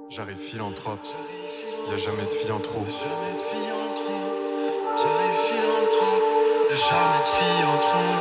J'arrive philanthrope, y'a jamais de filles en trop. Jamais de filles en trop. J'arrive philanthrope, y'a jamais de filles en trop.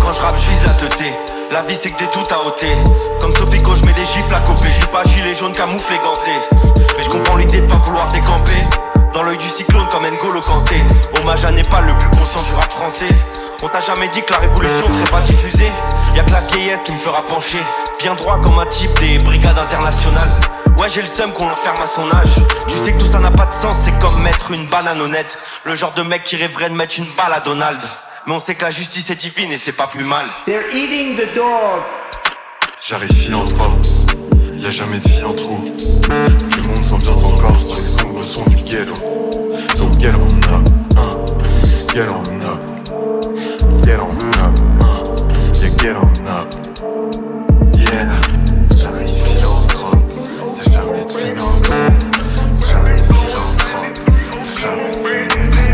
Quand je rappe, je vise la teuté. La vie c'est que des tout à ôter. Comme Sopico, je mets des gifles à coper. Je suis pas gilet jaune camouflé ganté. Mais je comprends l'idée de pas vouloir décamper dans l'œil du cyclone comme N'Golo Kanté. Hommage à Népal, le plus conscient du rap français. On t'a jamais dit que la révolution serait pas diffusée. Y'a que la vieillesse qui me fera pencher. Bien droit comme un type des brigades internationales. Ouais, j'ai le seum qu'on l'enferme à son âge. Tu sais que tout ça n'a pas de sens, c'est comme mettre une banane honnête. Le genre de mec qui rêverait de mettre une balle à Donald. Mais on sait que la justice est divine et c'est pas plus mal. They're eating the dog. J'arrive philanthrope, y'a jamais de filles en trop. Le monde s'ambiance encore sur les sombres sons du ghetto. So get on up, get on up, get on up, yeah, get on up. Yeah, j'arrive philanthrope, y'a jamais de filles en trop. J'arrive philanthrope, y'a jamais de filles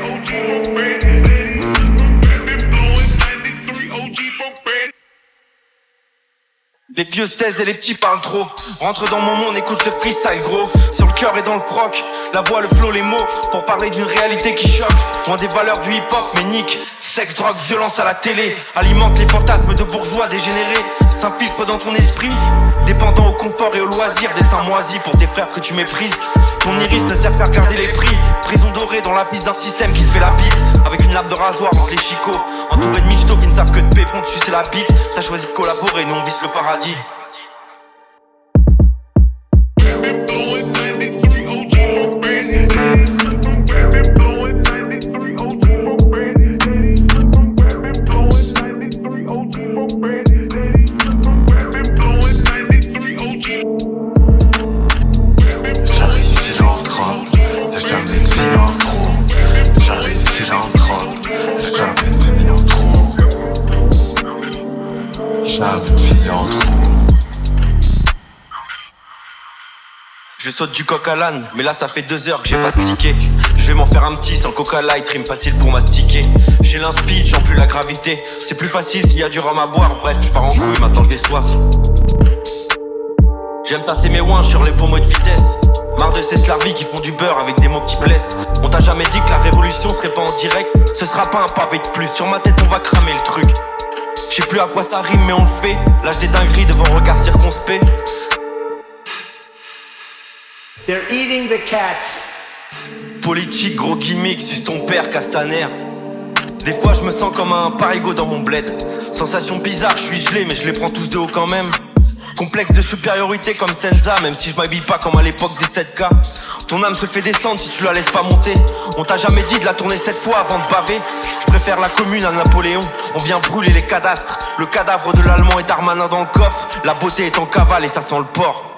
en trop. Les vieux se taisent et les petits parlent trop. Rentre dans mon monde, écoute ce freestyle gros. Sur le cœur et dans le froc, la voix, le flow, les mots. Pour parler d'une réalité qui choque. Loin des valeurs du hip-hop, mais nique. Sexe, drogue, violence à la télé. Alimente les fantasmes de bourgeois dégénérés. S'infiltre dans ton esprit. Dépendant au confort et au loisir. Destin moisi pour tes frères que tu méprises. Ton iris ne sert qu'à regarder les prix. Prison dorée dans la piste d'un système qui te fait la bise. Avec une lame de rasoir entre les chicots. Entouré de michtos qui ne savent que de pépons dessus c'est la bite. T'as choisi de collaborer, nous on vise le paradis. Je saute du coq à l'âne, mais là ça fait 2 heures que j'ai pas stické. Je vais m'en faire un petit sans coca light, rime facile pour mastiquer. J'ai l'inspeed, j'en plus la gravité. C'est plus facile s'il y a du rhum à boire. Bref, je pars en couille, maintenant j'ai soif. J'aime passer mes ouins sur les pommeaux de vitesse. Marre de ces slarvis qui font du beurre avec des mots qui blessent. On t'a jamais dit que la révolution serait pas en direct. Ce sera pas un pavé de plus, sur ma tête on va cramer le truc. Je sais plus à quoi ça rime mais on le fait. Lâche des dingueries devant regard circonspect. They're eating the cats. Politique, gros gimmick, suce ton père, Castaner. Des fois je me sens comme un parigo dans mon bled. Sensation bizarre, je suis gelé mais je les prends tous de haut quand même. Complexe de supériorité comme Senza, même si je m'habille pas comme à l'époque des 7K. Ton âme se fait descendre si tu la laisses pas monter. On t'a jamais dit de la tourner 7 fois avant de baver. Je préfère la commune à Napoléon. On vient brûler les cadastres. Le cadavre de l'allemand est Darmanin dans le coffre. La beauté est en cavale et ça sent le porc.